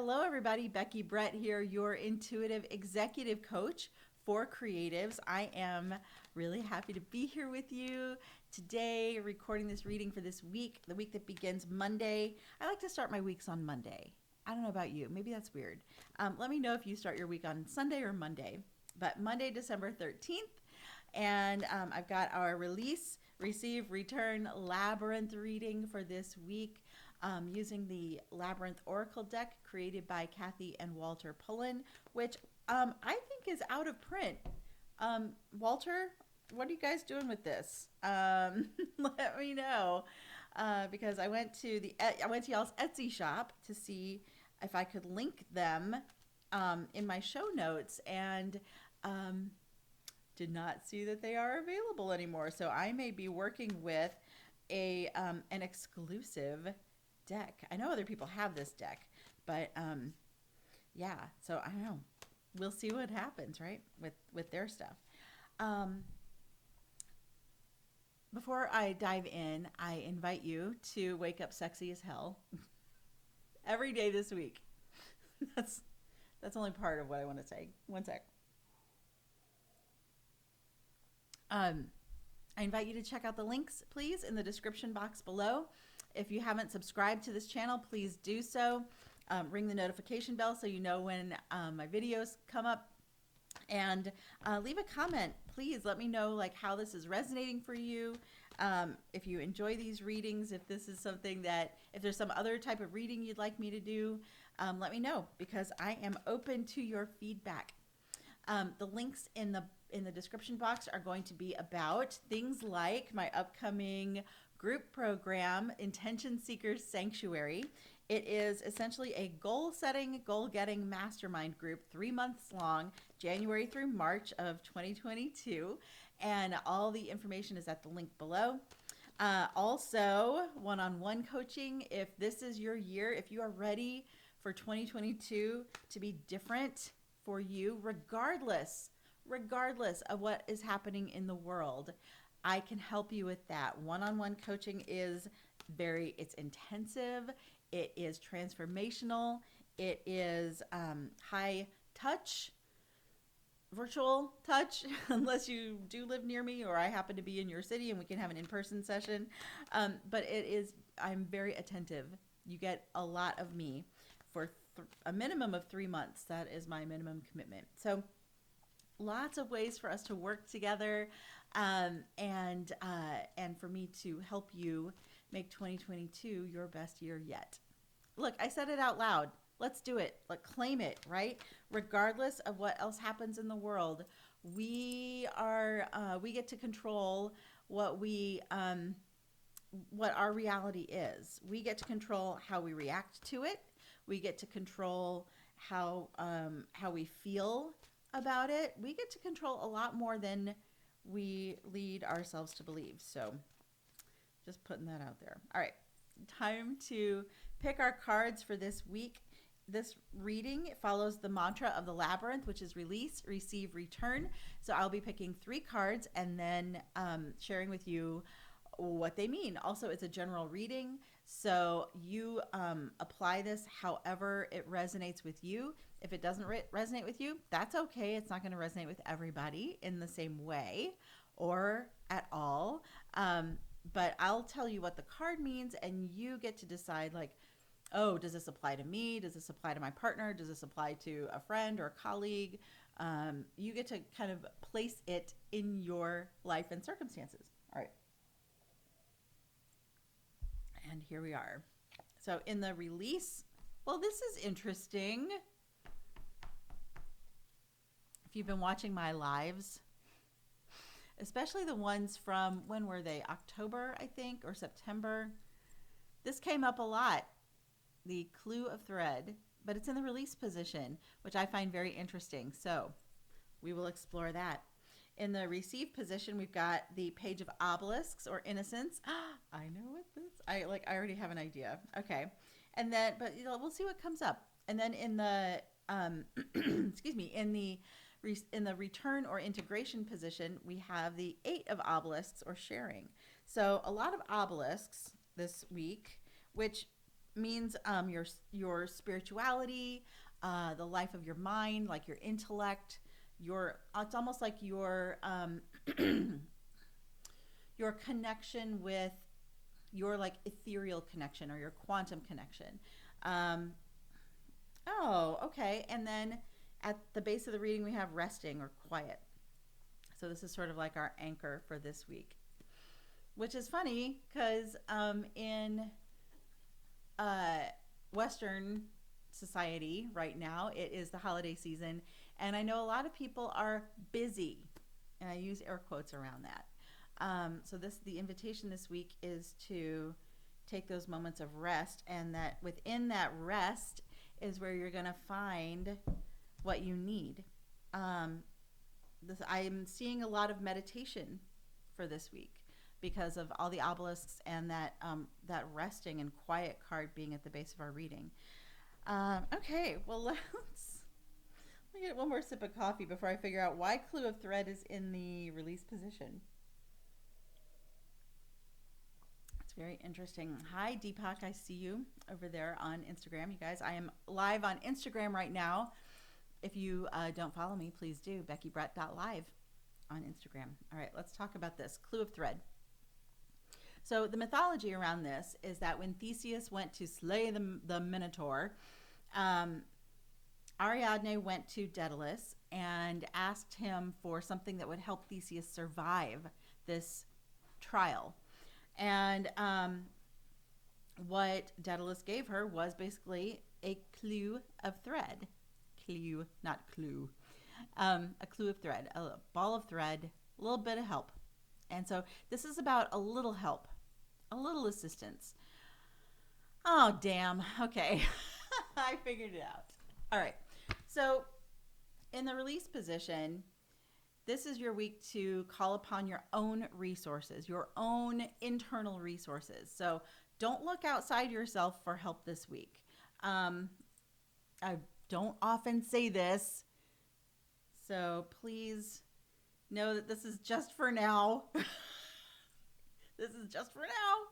Hello, everybody. Becky Brett here, your intuitive executive coach for creatives. I am really happy to be here with you today, recording this reading for this week, the week that begins Monday. I like to start my weeks on Monday. I don't know about you. Maybe that's weird. Let me know if you start your week on Sunday or Monday. But Monday, December 13th. And I've got our release, receive, return, Labyrinth reading for this week. Using the Labyrinth Oracle deck created by Kathy and Walter Pullen, which I think is out of print. Walter, what are you guys doing with this? Let me know, because I went to y'all's Etsy shop to see if I could link them in my show notes, and did not see that they are available anymore. So I may be working with an exclusive deck. I know other people have this deck, but yeah, so I don't know. We'll see what happens, right, with their stuff. Before I dive in, I invite you to wake up sexy as hell every day this week. that's only part of what I want to say. One sec. I invite you to check out the links, please, in the description box below. If you haven't subscribed to this channel, please do so. Ring the notification bell so you know when my videos come up. And leave a comment. Please let me know like how this is resonating for you. If you enjoy these readings, if this is something that, if there's some other type of reading you'd like me to do, let me know, because I am open to your feedback. The links in the description box are going to be about things like my upcoming group program, Intention Seekers Sanctuary. It is essentially a goal-setting, goal-getting mastermind group, 3 months long, January through March of 2022, and all the information is at the link below. Also, one-on-one coaching. If this is your year, if you are ready for 2022 to be different for you, regardless of what is happening in the world, I can help you with that. One-on-one coaching is it's intensive, it is transformational, it is high touch, virtual touch, unless you do live near me or I happen to be in your city and we can have an in-person session. But I'm very attentive. You get a lot of me for a minimum of 3 months. That is my minimum commitment. So lots of ways for us to work together, and for me to help you make 2022 your best year yet. Look, I said it out loud. Let's do it. Claim it, right? Regardless of what else happens in the world, we get to control what our reality is. We get to control how we react to it. We get to control how we feel about it. We get to control a lot more than we lead ourselves to believe. So just putting that out there. All right, time to pick our cards for this week. This reading follows the mantra of the Labyrinth, which is release, receive, return. So I'll be picking 3 cards and then sharing with you what they mean. Also, it's a general reading, so you apply this however it resonates with you. If it doesn't resonate with you, that's okay. It's not going to resonate with everybody in the same way or at all. But I'll tell you what the card means, and you get to decide, like, oh, does this apply to me? Does this apply to my partner? Does this apply to a friend or a colleague? You get to kind of place it in your life and circumstances. All right. And here we are. So in the release, well, this is interesting. If you've been watching my lives, especially the ones from, when were they? October, I think, or September. This came up a lot, the clue of thread, but it's in the release position, which I find very interesting. So we will explore that. In the receive position, we've got the page of obelisks or innocence. I know what this, I already have an idea. Okay. And then, but we'll see what comes up. And then in the, excuse me, in the return or integration position, we have the 8 of obelisks or sharing. So a lot of obelisks this week, which means your spirituality, the life of your mind, like your intellect, your it's almost like your your connection with your like ethereal connection or your quantum connection. Um, oh, okay. And then at the base of the reading, we have resting or quiet. So this is sort of like our anchor for this week, which is funny because in uh, Western society right now, it is the holiday season, and I know a lot of people are busy, and I use air quotes around that. So the invitation this week is to take those moments of rest, and that within that rest is where you're going to find what you need. Um, I'm seeing a lot of meditation for this week because of all the obelisks and that resting and quiet card being at the base of our reading. Okay, well let me get one more sip of coffee before I figure out why Clue of Thread is in the release position. It's very interesting. Hi, Deepak. I see you over there on Instagram. You guys, I am live on Instagram right now. If you don't follow me, please do. BeckyBrett.live on Instagram. All right, let's talk about this. Clue of Thread. So the mythology around this is that when Theseus went to slay the Minotaur, Ariadne went to Daedalus and asked him for something that would help Theseus survive this trial. And what Daedalus gave her was basically a clue of thread. Clue, not clue. A clue of thread, a ball of thread, a little bit of help. And so this is about a little help, a little assistance. Oh, damn. Okay. I figured it out. All right. So in the release position, this is your week to call upon your own resources, your own internal resources. So don't look outside yourself for help this week. I don't often say this, so please know that this is just for now. This is just for now.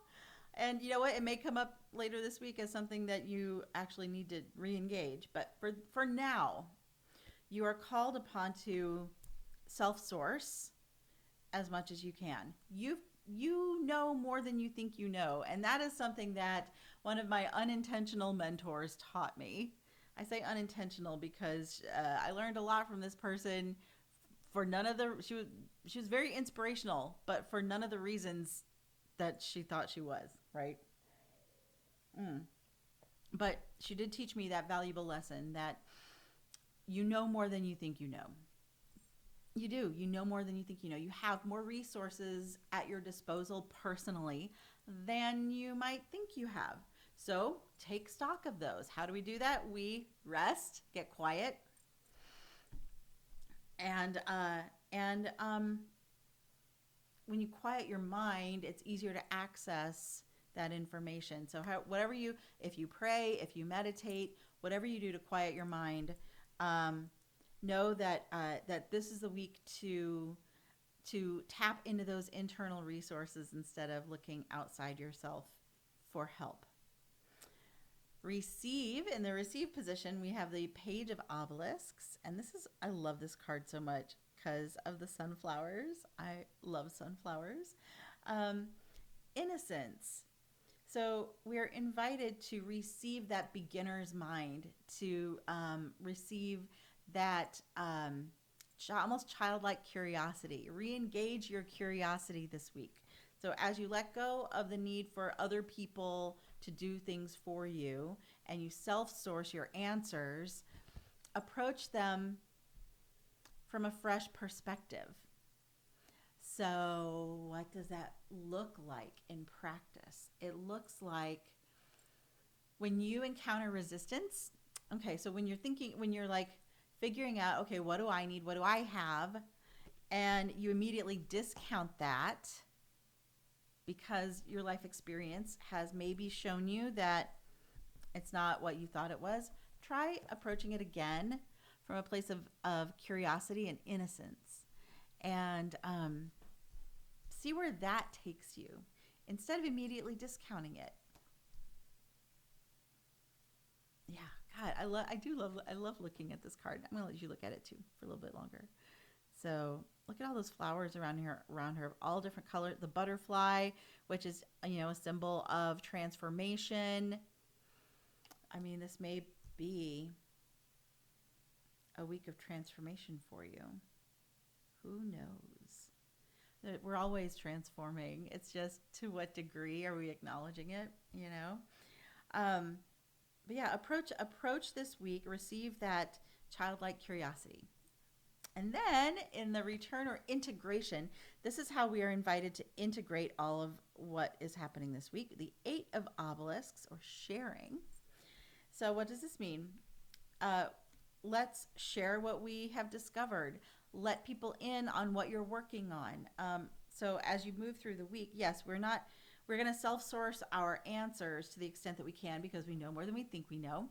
And you know what? It may come up later this week as something that you actually need to re-engage. But for now, you are called upon to self-source as much as you can. You know more than you think you know. And that is something that one of my unintentional mentors taught me. I say unintentional because I learned a lot from this person for none of the, she was very inspirational, but for none of the reasons that she thought she was, right? But she did teach me that valuable lesson that you know more than you think you know. You do. You know more than you think you know. You have more resources at your disposal personally than you might think you have. So take stock of those. How do we do that? We rest, get quiet, and when you quiet your mind, it's easier to access that information. So if you pray, if you meditate, whatever you do to quiet your mind, know that that this is the week to tap into those internal resources instead of looking outside yourself for help. Receive, in the receive position, we have the Page of Obelisks, and I love this card so much because of the sunflowers. I love sunflowers. Innocence. So we're invited to receive that beginner's mind, to receive that almost childlike curiosity. Re-engage your curiosity this week. So as you let go of the need for other people to do things for you and you self-source your answers, approach them from a fresh perspective. So what does that look like in practice? It looks like when you encounter resistance, okay, so when you're like figuring out, okay, what do I need? What do I have? And you immediately discount that because your life experience has maybe shown you that it's not what you thought it was. Try approaching it again from a place of curiosity and innocence, and see where that takes you instead of immediately discounting it. I love looking at this card. I'm gonna let you look at it too for a little bit longer. So look at all those flowers around her, all different colors. The butterfly, which is, a symbol of transformation. I mean, this may be a week of transformation for you. Who knows? We're always transforming. It's just to what degree are we acknowledging it, But yeah, approach this week, receive that childlike curiosity. And then in the return or integration, this is how we are invited to integrate all of what is happening this week. The 8 of obelisks, or sharing. So what does this mean? Let's share what we have discovered. Let people in on what you're working on. So as you move through the week, yes, we're going to self-source our answers to the extent that we can, because we know more than we think we know.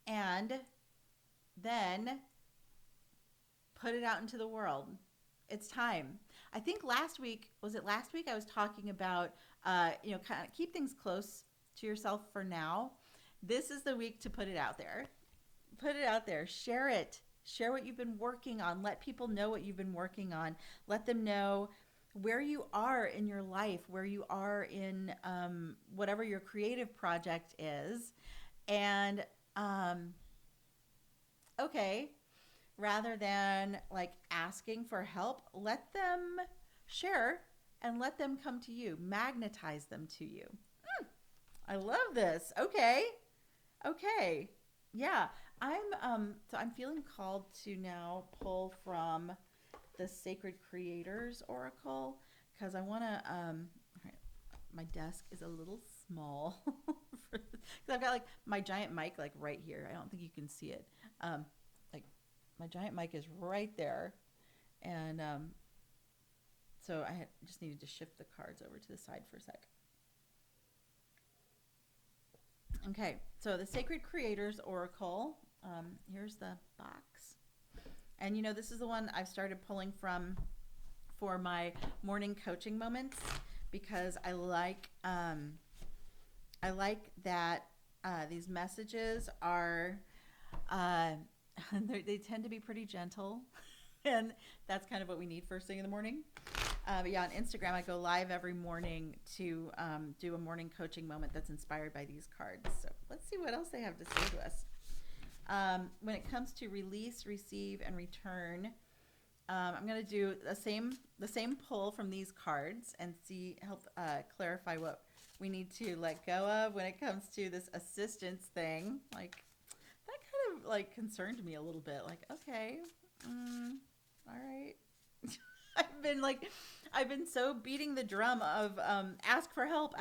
And then put it out into the world. It's time. I think last week I was talking about, kind of keep things close to yourself for now. This is the week to put it out there. Put it out there. Share it. Share what you've been working on. Let people know what you've been working on. Let them know where you are in your life, where you are in whatever your creative project is. And, okay, rather than like asking for help, let them share and let them come to you. Magnetize them to you. I love this. Okay. Yeah. I'm feeling called to now pull from the Sacred Creators Oracle, because I want to, my desk is a little small because I've got like my giant mic like right here. I don't think you can see it. Like my giant mic is right there. And so I just needed to shift the cards over to the side for a sec. Okay, so the Sacred Creators Oracle, here's the box. And this is the one I've started pulling from for my morning coaching moments, because I like that these messages are, they tend to be pretty gentle, and that's kind of what we need first thing in the morning. But yeah, on Instagram, I go live every morning to do a morning coaching moment that's inspired by these cards. So let's see what else they have to say to us. When it comes to release, receive, and return, I'm going to do the same pull from these cards and help clarify what we need to let go of when it comes to this assistance thing. Like, that kind of like concerned me a little bit. Like, okay, all right. I've been so beating the drum of ask for help,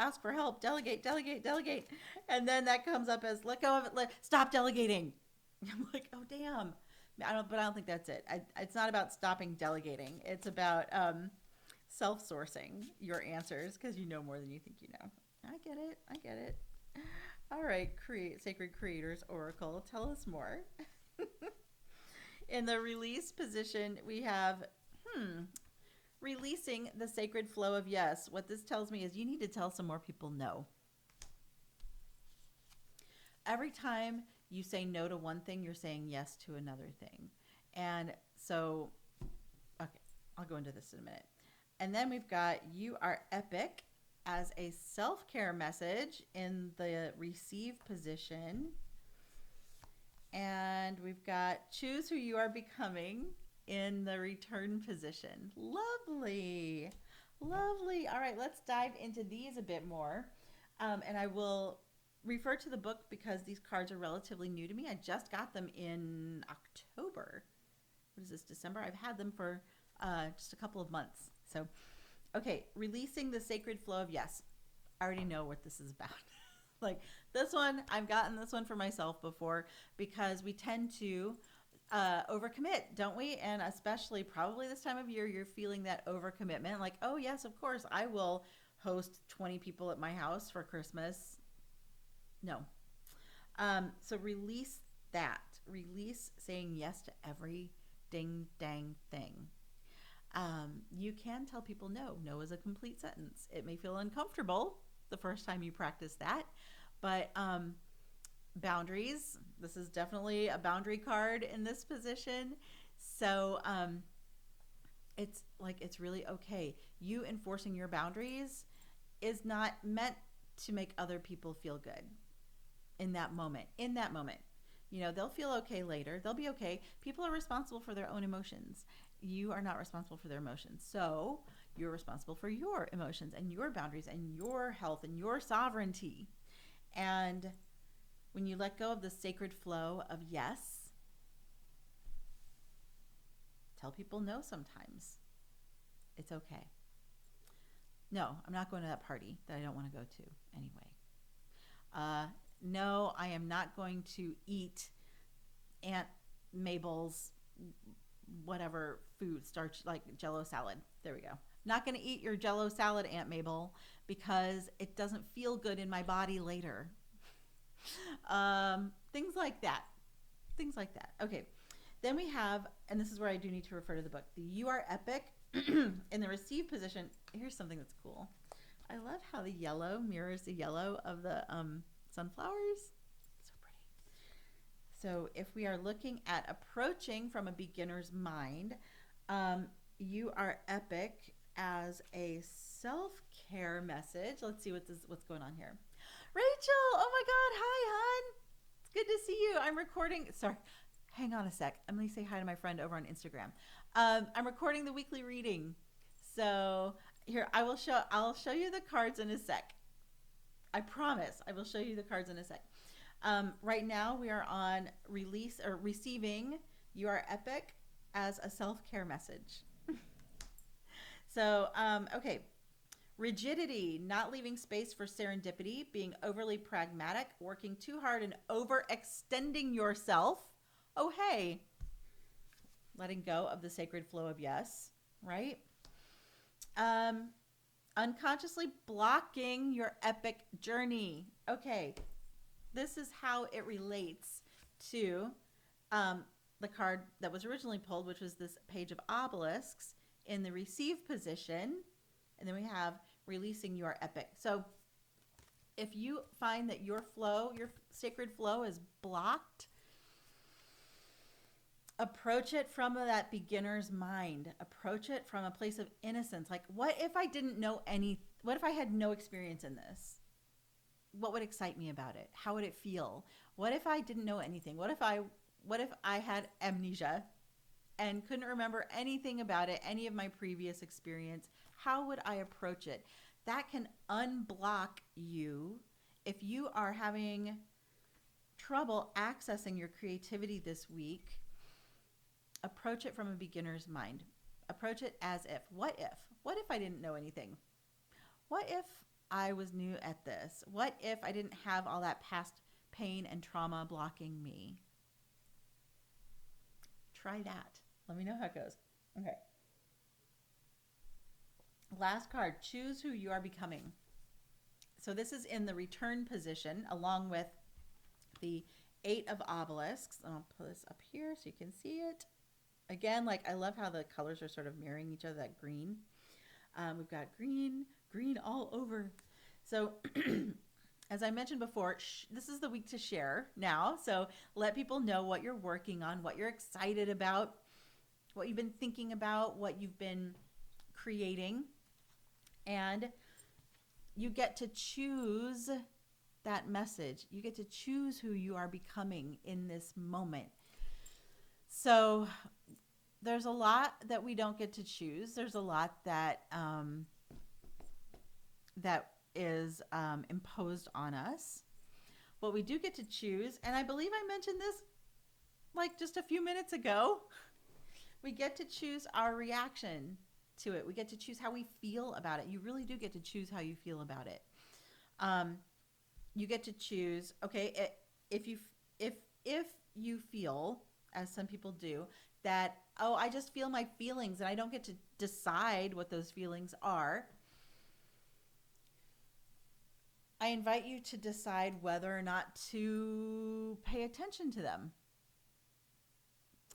delegate, and then that comes up as let go of it, stop delegating. I'm like, oh damn. But I don't think that's it. It's not about stopping delegating. It's about self-sourcing your answers, because you know more than you think you know. I get it. All right, Sacred Creators Oracle, tell us more. In the release position, we have releasing the sacred flow of yes. What this tells me is you need to tell some more people no. Every time you say no to one thing, you're saying yes to another thing. And so, okay, I'll go into this in a minute. And then we've got you are epic as a self-care message in the receive position. And we've got choose who you are becoming in the return position. Lovely. All right, let's dive into these a bit more. And I will refer to the book because these cards are relatively new to me. I just got them in October. What is this, December? I've had them for just a couple of months. So, okay, releasing the sacred flow of yes. I already know what this is about. Like this one, I've gotten this one for myself before, because we tend to overcommit, don't we? And especially probably this time of year, you're feeling that overcommitment. Like, oh yes, of course, I will host 20 people at my house for Christmas. No. So release that. Release saying yes to every ding dang thing. You can tell people no. No is a complete sentence. It may feel uncomfortable the first time you practice that, but boundaries. This is definitely a boundary card in this position. So it's really okay. You enforcing your boundaries is not meant to make other people feel good in that moment. They'll feel okay later. They'll be okay. People are responsible for their own emotions. You are not responsible for their emotions. So you're responsible for your emotions and your boundaries and your health and your sovereignty. And when you let go of the sacred flow of yes, tell people no sometimes. It's okay. No, I'm not going to that party that I don't want to go to anyway. No, I am not going to eat Aunt Mabel's whatever food, starch, like Jell-O salad. There we go. Not going to eat your Jell-O salad, Aunt Mabel, because it doesn't feel good in my body later. Things like that. Okay. Then we have, and this is where I do need to refer to the book, the You Are Epic in the receive position. Here's something that's cool. I love how the yellow mirrors the yellow of the sunflowers. So pretty. So if we are looking at approaching from a beginner's mind, you are epic as a self-care message. Let's see what's going on here. Rachel, oh my God, hi, hon. It's good to see you. I'm recording. Sorry, hang on a sec. I'm going to say hi to my friend over on Instagram. I'm recording the weekly reading. So here, I'll show you the cards in a sec. I promise I will show you the cards in a sec. Right now we are on release or receiving You Are Epic as a self-care message. So, okay. Rigidity, not leaving space for serendipity, being overly pragmatic, working too hard and overextending yourself. Oh, hey. Letting go of the sacred flow of yes, right? Unconsciously blocking your epic journey. Okay, this is how it relates to the card that was originally pulled, which was this page of obelisks in the receive position. And then we have releasing your epic. So if you find that your flow, your sacred flow is blocked, approach it from that beginner's mind. Approach it from a place of innocence. Like, what if I didn't know what if I had no experience in this? What would excite me about it? How would it feel? What if I didn't know anything? What if I had amnesia and couldn't remember anything about it, any of my previous experience? How would I approach it? That can unblock you if you are having trouble accessing your creativity this week. Approach it from a beginner's mind. Approach it as if. What if I didn't know anything? What if I was new at this? What if I didn't have all that past pain and trauma blocking me? Try that. Let me know how it goes. Okay. Last card, choose who you are becoming. So this is in the return position along with the 8 of obelisks. And I'll put this up here so you can see it. Again, like I love how the colors are sort of mirroring each other, that green. We've got green all over. So as I mentioned before, this is the week to share now. So let people know what you're working on, what you're excited about, what you've been thinking about, what you've been creating. And you get to choose that message. You get to choose who you are becoming in this moment. So there's a lot that we don't get to choose. There's a lot that that is imposed on us. What we do get to choose, and I believe I mentioned this like just a few minutes ago, we get to choose our reaction to it. We get to choose how we feel about it. You really do get to choose how you feel about it. You get to choose, okay, if you feel, as some people do, that, oh, I just feel my feelings and I don't get to decide what those feelings are, I invite you to decide whether or not to pay attention to them.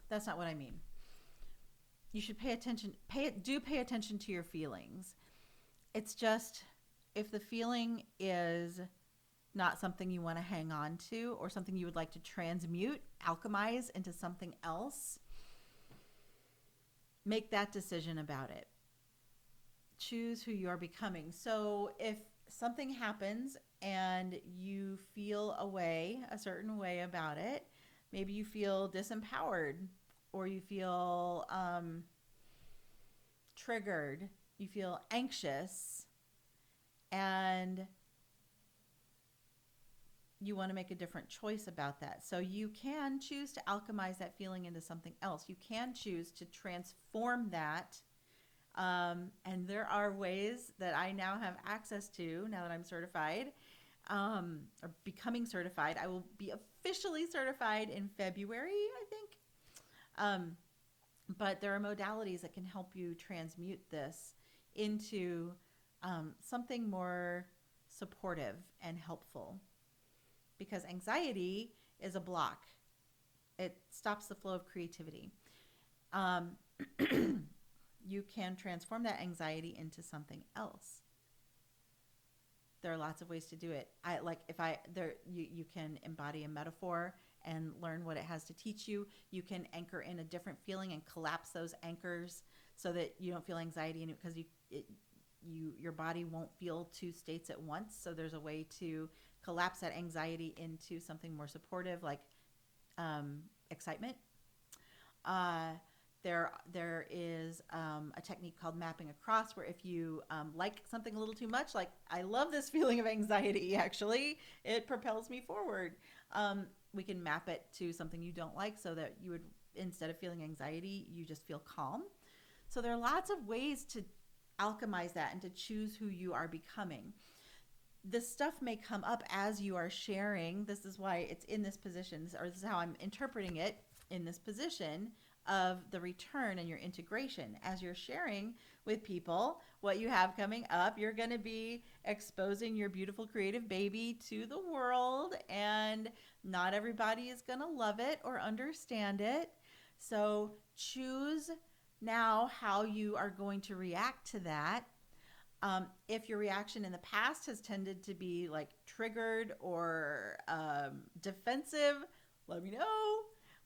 That's not what I mean. You should pay attention. Pay attention to your feelings. It's just, if the feeling is not something you want to hang on to or something you would like to transmute, alchemize into something else, make that decision about it. Choose who you are becoming. So if something happens and you feel a certain way about it, maybe you feel disempowered or you feel triggered, you feel anxious, and you want to make a different choice about that. So you can choose to alchemize that feeling into something else. You can choose to transform that. And there are ways that I now have access to now that I'm certified, or becoming certified. I will be officially certified in February, I think. But there are modalities that can help you transmute this into something more supportive and helpful. Because anxiety is a block. It stops the flow of creativity. You can transform that anxiety into something else. There are lots of ways to do it. You can embody a metaphor and learn what it has to teach you. You can anchor in a different feeling and collapse those anchors so that you don't feel anxiety in it, because your body won't feel two states at once. So there's a way to collapse that anxiety into something more supportive, like excitement. There is a technique called mapping across, where if you like something a little too much, like I love this feeling of anxiety, actually, it propels me forward. We can map it to something you don't like so that you would, instead of feeling anxiety, you just feel calm. So there are lots of ways to alchemize that and to choose who you are becoming. This stuff may come up as you are sharing. This is why it's in this position, or this is how I'm interpreting it in this position of the return and your integration. As you're sharing with people what you have coming up, you're going to be exposing your beautiful creative baby to the world, and not everybody is going to love it or understand it. So choose now how you are going to react to that. If your reaction in the past has tended to be like triggered or defensive, let me know.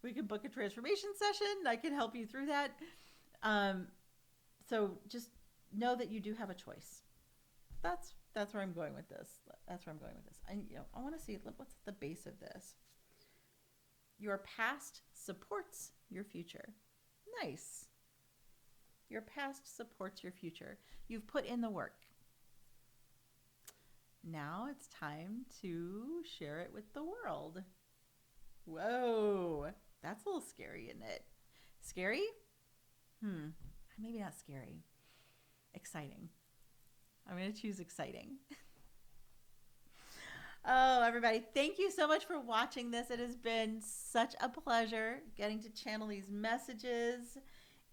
We can book a transformation session. I can help you through that. So just know that you do have a choice. That's where I'm going with this. I want to see what's at the base of this. Your past supports your future. Nice. Your past supports your future. You've put in the work. Now it's time to share it with the world. Whoa, that's a little scary, isn't it? Scary? Maybe not scary. Exciting. I'm going to choose exciting. Oh, everybody, thank you so much for watching this. It has been such a pleasure getting to channel these messages.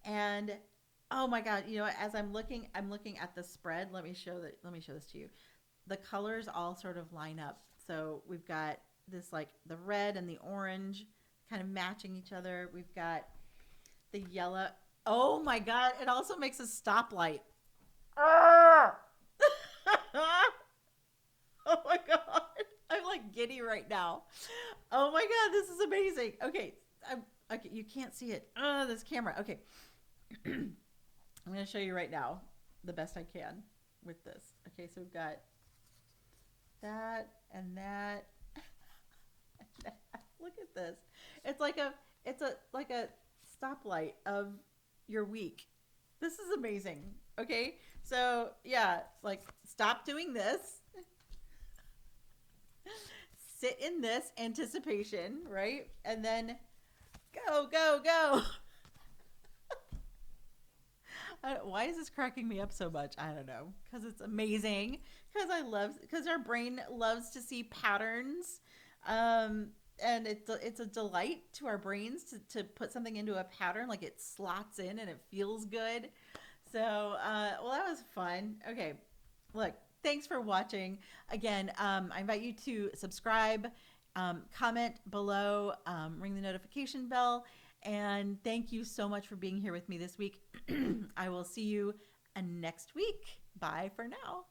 And oh my God, as I'm looking at the spread. Let me show this to you. The colors all sort of line up. So we've got this, like the red and the orange kind of matching each other. We've got the yellow. Oh my God, it also makes a stoplight. Ah! Oh my God, I'm like giddy right now. Oh my God, this is amazing. Okay, okay, you can't see it. This camera. Okay. I'm going to show you right now the best I can with this. Okay, so we've got that and that. Look at this. It's like a stoplight of your week. This is amazing. Okay, so yeah, like stop doing this. Sit in this anticipation, right? And then go, go, go. Why is this cracking me up so much? I don't know. Because it's amazing. Because our brain loves to see patterns. And it's a delight to our brains to put something into a pattern, like it slots in and it feels good. So, well, that was fun. Okay, look, thanks for watching. Again, I invite you to subscribe, comment below, ring the notification bell, and thank you so much for being here with me this week. I will see you next week. Bye for now.